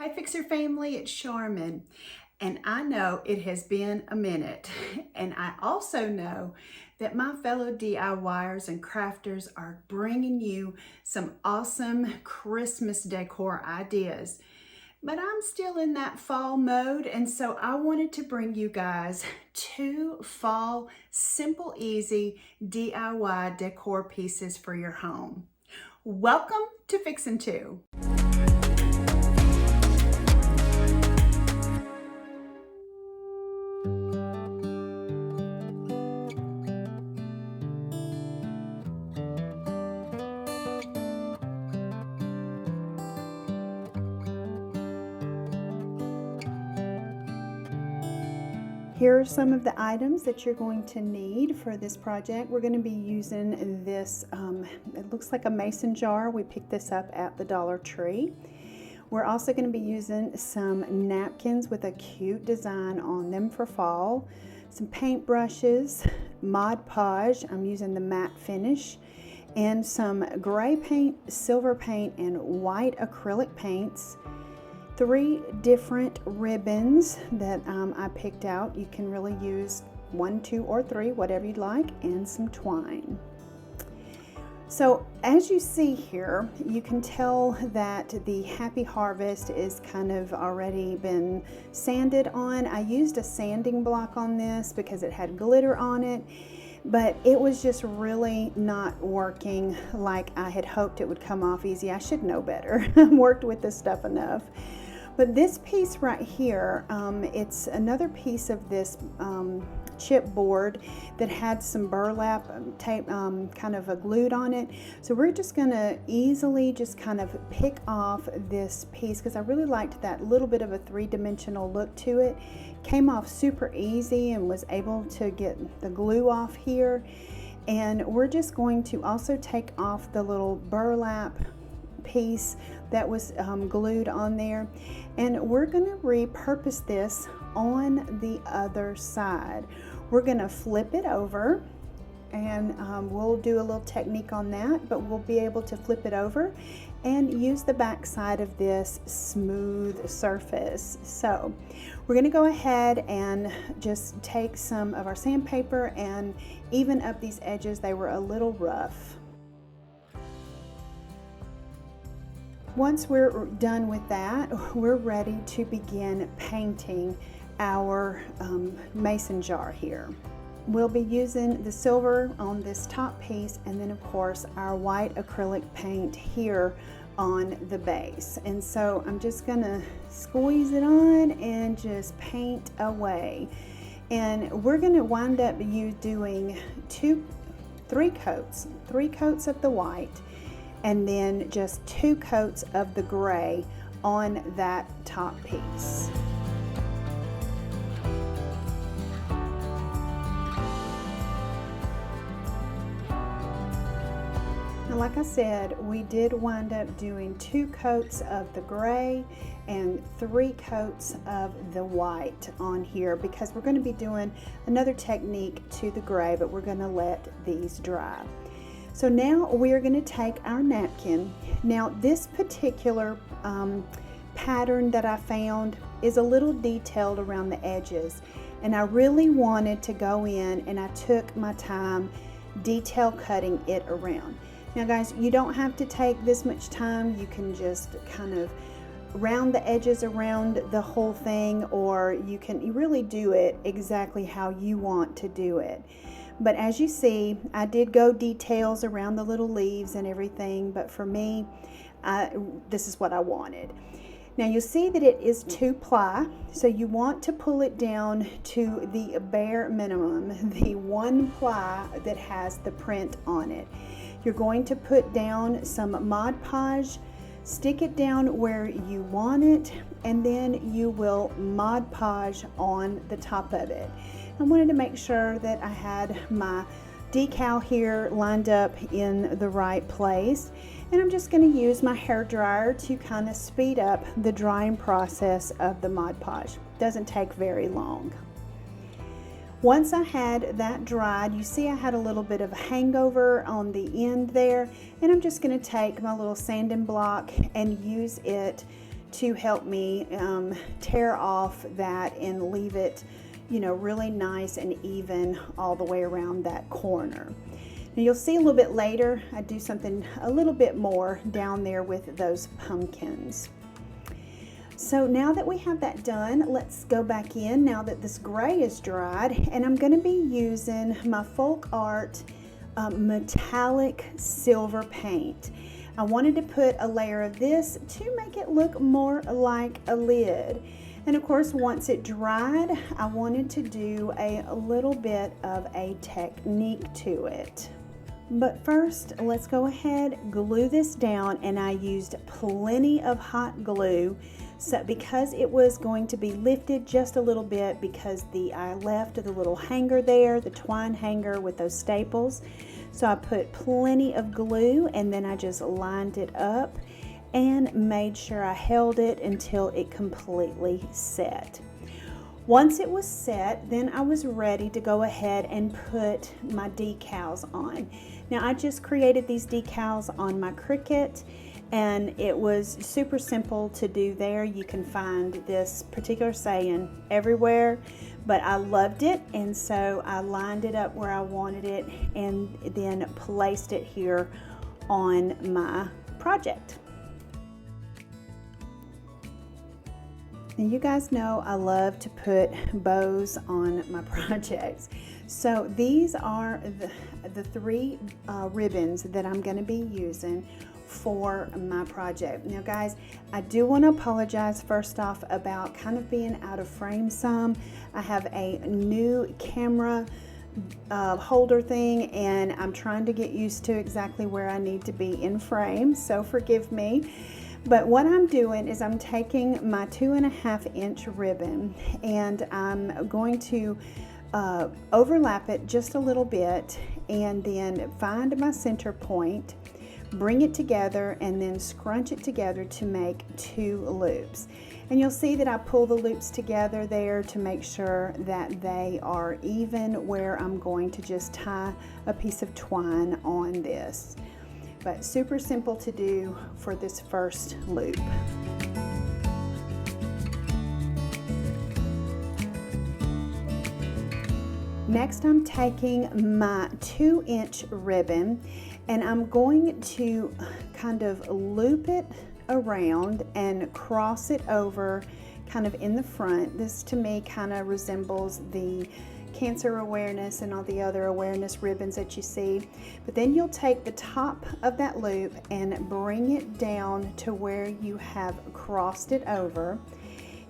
Hi Fixer family, it's Charmin, and I know it has been a minute, and I also know that my fellow DIYers and crafters are bringing you some awesome Christmas decor ideas. But I'm still in that fall mode, and so I wanted to bring you guys two fall, simple, easy DIY decor pieces for your home. Welcome to Fixin' 2. Here are some of the items that you're going to need for this project. We're going to be using this, it looks like a mason jar. We picked this up at the Dollar Tree. We're also going to be using some napkins with a cute design on them for fall, some paint brushes, Mod Podge, I'm using the matte finish, and some gray paint, silver paint, and white acrylic paints. 3 different ribbons that I picked out. You can really use 1, 2, or 3, whatever you'd like, and some twine. So as you see here, you can tell that the Happy Harvest is kind of already been sanded on. I used a sanding block on this because it had glitter on it, but it was just really not working like I had hoped it would come off easy. I should know better. I've worked with this stuff enough. But this piece right here, it's another piece of this chipboard that had some burlap tape kind of glued on it. So we're just gonna easily just kind of pick off this piece because I really liked that little bit of a 3-dimensional look to it. Came off super easy and was able to get the glue off here. And we're just going to also take off the little burlap piece that was glued on there, and we're going to repurpose this on the other side. We're going to flip it over, and we'll do a little technique on that, but we'll be able to flip it over and use the back side of this smooth surface. So we're going to go ahead and just take some of our sandpaper and even up these edges. They were a little rough. Once we're done with that, we're ready to begin painting our mason jar here. We'll be using the silver on this top piece, and then of course our white acrylic paint here on the base. And so I'm just gonna squeeze it on and just paint away. And we're gonna wind up doing 3 coats of the white, and then just 2 coats of the gray on that top piece. Now, like I said, we did wind up doing 2 coats of the gray and 3 coats of the white on here because we're going to be doing another technique to the gray, but we're going to let these dry. So now we are going to take our napkin. Now this particular pattern that I found is a little detailed around the edges, and I really wanted to go in and I took my time detail cutting it around. Now guys, you don't have to take this much time. You can just kind of round the edges around the whole thing, or you really do it exactly how you want to do it. But as you see, I did go details around the little leaves and everything, but for me, this is what I wanted. Now you'll see that it is 2-ply, so you want to pull it down to the bare minimum, the 1-ply that has the print on it. You're going to put down some Mod Podge, stick it down where you want it, and then you will Mod Podge on the top of it. I wanted to make sure that I had my decal here lined up in the right place, and I'm just going to use my hair dryer to kind of speed up the drying process of the Mod Podge. Doesn't take very long. Once I had that dried, you see I had a little bit of a hangover on the end there, and I'm just going to take my little sanding block and use it to help me tear off that and leave it, you know, really nice and even all the way around that corner. Now you'll see a little bit later, I do something a little bit more down there with those pumpkins. So now that we have that done, let's go back in now that this gray is dried, and I'm going to be using my Folk Art metallic silver paint. I wanted to put a layer of this to make it look more like a lid. And of course, once it dried, I wanted to do a little bit of a technique to it. But first, let's go ahead, glue this down, and I used plenty of hot glue. So because it was going to be lifted just a little bit, because I left the little hanger there, the twine hanger with those staples. So I put plenty of glue, and then I just lined it up and made sure I held it until it completely set. Once it was set, then I was ready to go ahead and put my decals on. Now I just created these decals on my Cricut, and it was super simple to do there. You can find this particular saying everywhere, but I loved it, and so I lined it up where I wanted it and then placed it here on my project. And you guys know I love to put bows on my projects. So these are the three ribbons that I'm going to be using for my project. Now guys, I do want to apologize first off about kind of being out of frame some. I have a new camera holder thing, and I'm trying to get used to exactly where I need to be in frame, so forgive me. But what I'm doing is I'm taking my 2.5 inch ribbon, and I'm going to overlap it just a little bit, and then find my center point, bring it together, and then scrunch it together to make 2 loops. And you'll see that I pull the loops together there to make sure that they are even where I'm going to just tie a piece of twine on this. But super simple to do for this first loop. Next, I'm taking my 2 inch ribbon, and I'm going to kind of loop it around and cross it over kind of in the front. This to me kind of resembles the cancer awareness and all the other awareness ribbons that you see. But then you'll take the top of that loop and bring it down to where you have crossed it over.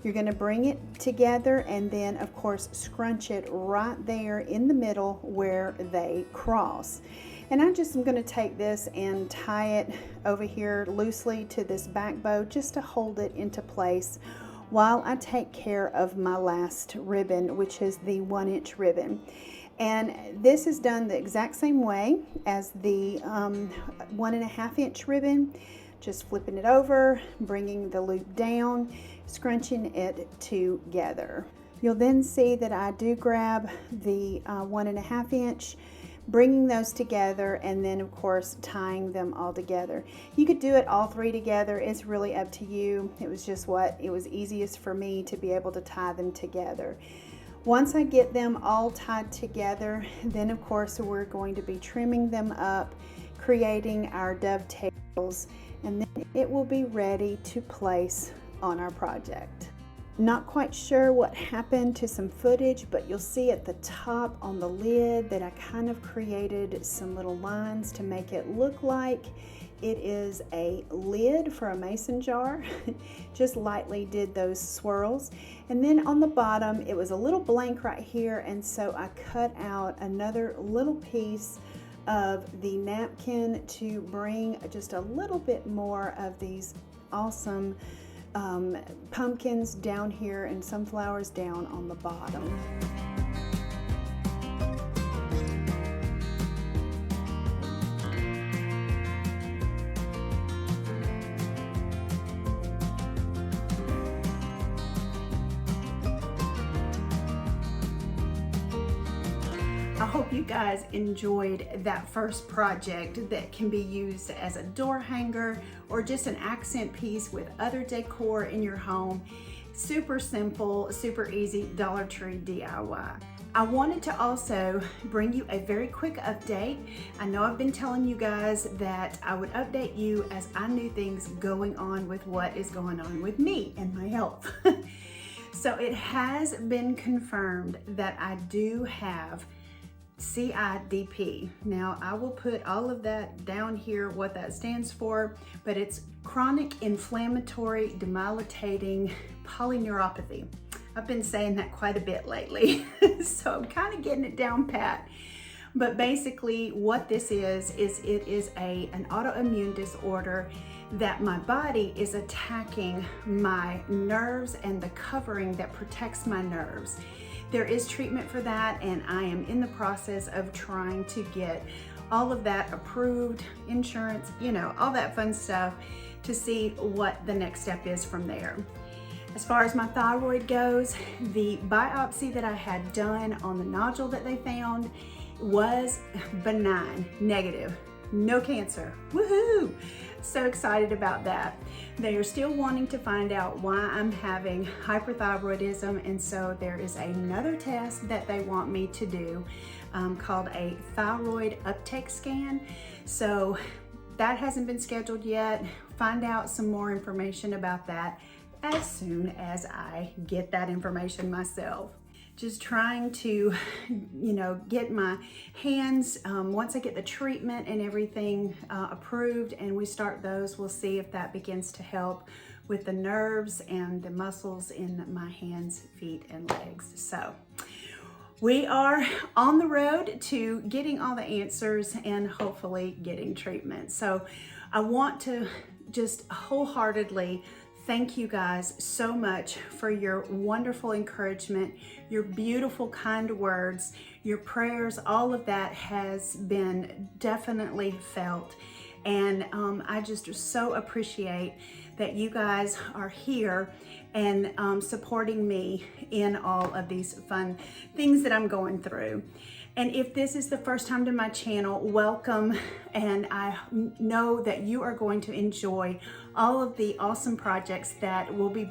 You're going to bring it together and then of course scrunch it right there in the middle where they cross. And I just am going to take this and tie it over here loosely to this back bow just to hold it into place while I take care of my last ribbon, which is the 1 inch ribbon. And this is done the exact same way as the 1.5 inch ribbon, just flipping it over, bringing the loop down, scrunching it together. You'll then see that I do grab the 1.5 inch, bringing those together, and then of course tying them all together. You could do it all 3 together, it's really up to you. It was just what it was easiest for me to be able to tie them together. Once I get them all tied together, then of course we're going to be trimming them up, creating our dovetails, and then it will be ready to place on our project. Not quite sure what happened to some footage, but you'll see at the top on the lid that I kind of created some little lines to make it look like it is a lid for a mason jar. Just lightly did those swirls. And then on the bottom, it was a little blank right here, and so I cut out another little piece of the napkin to bring just a little bit more of these awesome pumpkins down here and sunflowers down on the bottom. I hope you guys enjoyed that first project that can be used as a door hanger or just an accent piece with other decor in your home. Super simple, super easy Dollar Tree DIY. I wanted to also bring you a very quick update. I know I've been telling you guys that I would update you as I knew things going on with what is going on with me and my health. So it has been confirmed that I do have CIDP. Now I will put all of that down here, what that stands for, but it's chronic inflammatory demyelinating polyneuropathy. I've been saying that quite a bit lately, so I'm kind of getting it down pat. But basically what this is it is an autoimmune disorder that my body is attacking my nerves and the covering that protects my nerves. There is treatment for that, and I am in the process of trying to get all of that approved, insurance, you know, all that fun stuff, to see what the next step is from there. As far as my thyroid goes, the biopsy that I had done on the nodule that they found was benign, negative, no cancer. Woohoo! So excited about that. They are still wanting to find out why I'm having hyperthyroidism, and so there is another test that they want me to do called a thyroid uptake scan. So that hasn't been scheduled yet. Find out some more information about that as soon as I get that information myself. Just trying to, you know, get my hands, once I get the treatment and everything approved and we start those, we'll see if that begins to help with the nerves and the muscles in my hands, feet, and legs. So we are on the road to getting all the answers and hopefully getting treatment. So I want to just wholeheartedly thank you guys so much for your wonderful encouragement, your beautiful, kind words, your prayers. All of that has been definitely felt. And I just so appreciate that you guys are here and supporting me in all of these fun things that I'm going through. And if this is the first time to my channel, welcome. And I know that you are going to enjoy all of the awesome projects that we'll be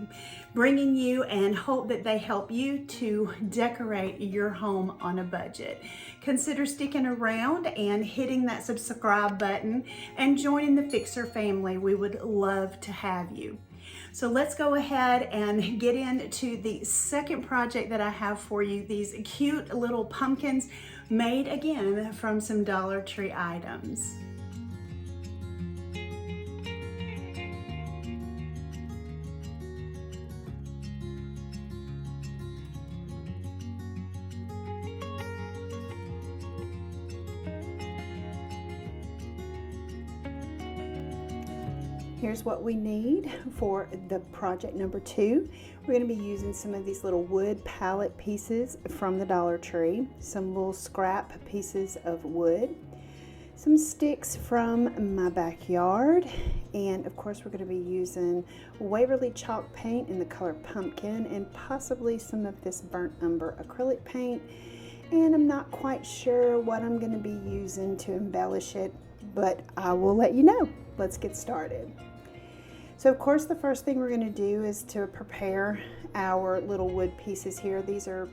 bringing you, and hope that they help you to decorate your home on a budget. Consider sticking around and hitting that subscribe button and joining the Fixer family. We would love to have you. So let's go ahead and get into the second project that I have for you. These cute little pumpkins made again from some Dollar Tree items. Here's what we need for the project number 2. We're going to be using some of these little wood pallet pieces from the Dollar Tree, some little scrap pieces of wood, some sticks from my backyard, and of course we're going to be using Waverly chalk paint in the color pumpkin, and possibly some of this burnt umber acrylic paint. And I'm not quite sure what I'm going to be using to embellish it, but I will let you know. Let's get started. So of course the first thing we're going to do is to prepare our little wood pieces here. These are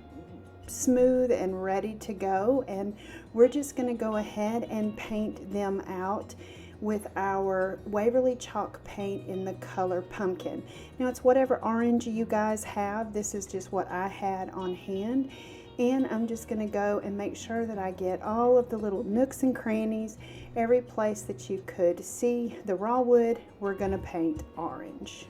smooth and ready to go, and we're just going to go ahead and paint them out with our Waverly chalk paint in the color pumpkin. Now it's whatever orange you guys have. This is just what I had on hand. And I'm just going to go and make sure that I get all of the little nooks and crannies, every place that you could see the raw wood, we're going to paint orange.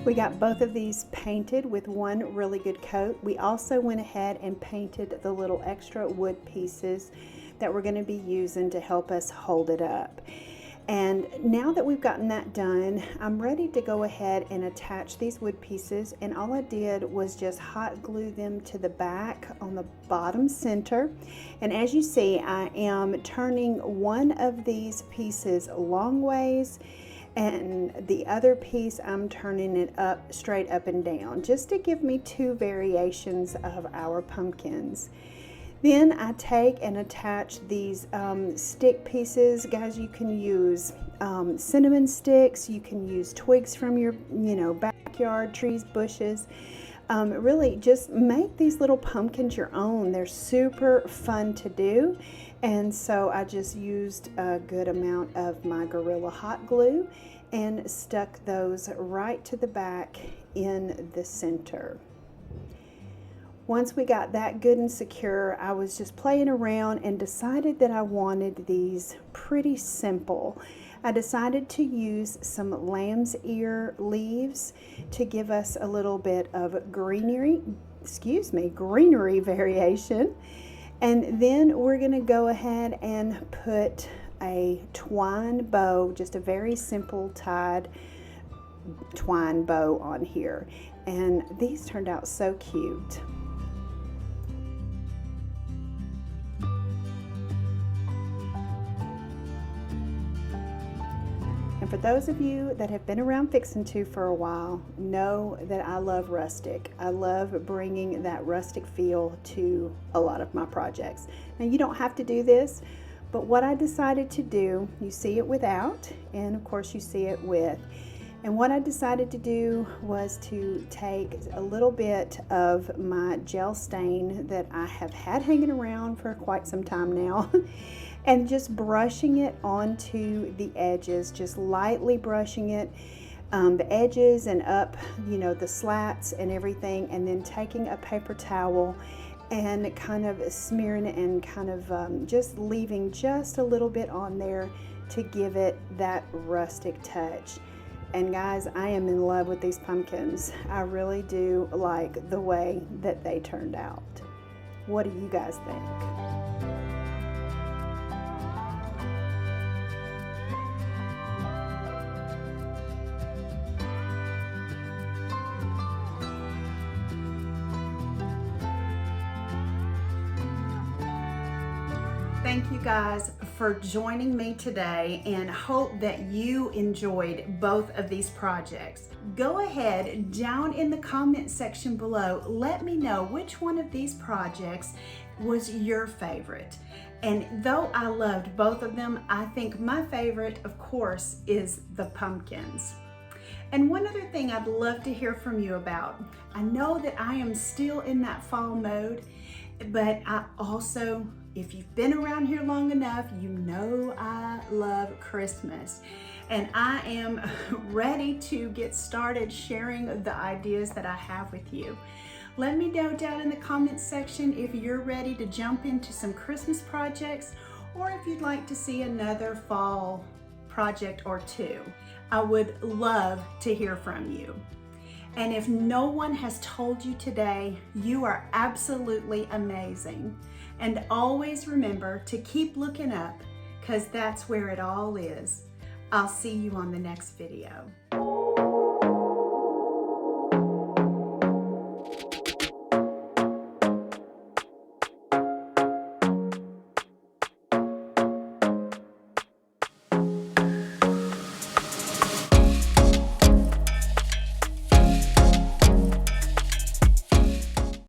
We got both of these painted with one really good coat. We also went ahead and painted the little extra wood pieces that we're going to be using to help us hold it up. And now that we've gotten that done, I'm ready to go ahead and attach these wood pieces, and all I did was just hot glue them to the back on the bottom center. And as you see, I am turning one of these pieces long ways and the other piece I'm turning it up, straight up and down, just to give me two variations of our pumpkins. Then I take and attach these stick pieces. Guys, you can use cinnamon sticks, you can use twigs from your backyard, trees, bushes. Really just make these little pumpkins your own. They're super fun to do. And so I just used a good amount of my Gorilla hot glue and stuck those right to the back in the center. Once we got that good and secure, I was just playing around and decided that I wanted these pretty simple. I decided to use some lamb's ear leaves to give us a little bit of greenery variation. And then we're gonna go ahead and put a twine bow, just a very simple tied twine bow on here. And these turned out so cute. And for those of you that have been around Fixin' To for a while, know that I love rustic. I love bringing that rustic feel to a lot of my projects. Now, you don't have to do this, but what I decided to do, you see it without, and of course you see it with. And what I decided to do was to take a little bit of my gel stain that I have had hanging around for quite some time now and just brushing it onto the edges, just lightly brushing it, the edges and up, the slats and everything, and then taking a paper towel and kind of smearing it and kind of just leaving just a little bit on there to give it that rustic touch. And guys, I am in love with these pumpkins. I really do like the way that they turned out. What do you guys think? Thank you guys for joining me today, and hope that you enjoyed both of these projects. Go ahead down in the comment section below, let me know which one of these projects was your favorite. And though I loved both of them, I think my favorite, of course, is the pumpkins. And one other thing I'd love to hear from you about. I know that I am still in that fall mode, but I also, if you've been around here long enough, you know I love Christmas. And I am ready to get started sharing the ideas that I have with you. Let me know down in the comments section if you're ready to jump into some Christmas projects, or if you'd like to see another fall project or two. I would love to hear from you. And if no one has told you today, you are absolutely amazing. And always remember to keep looking up, because that's where it all is. I'll see you on the next video.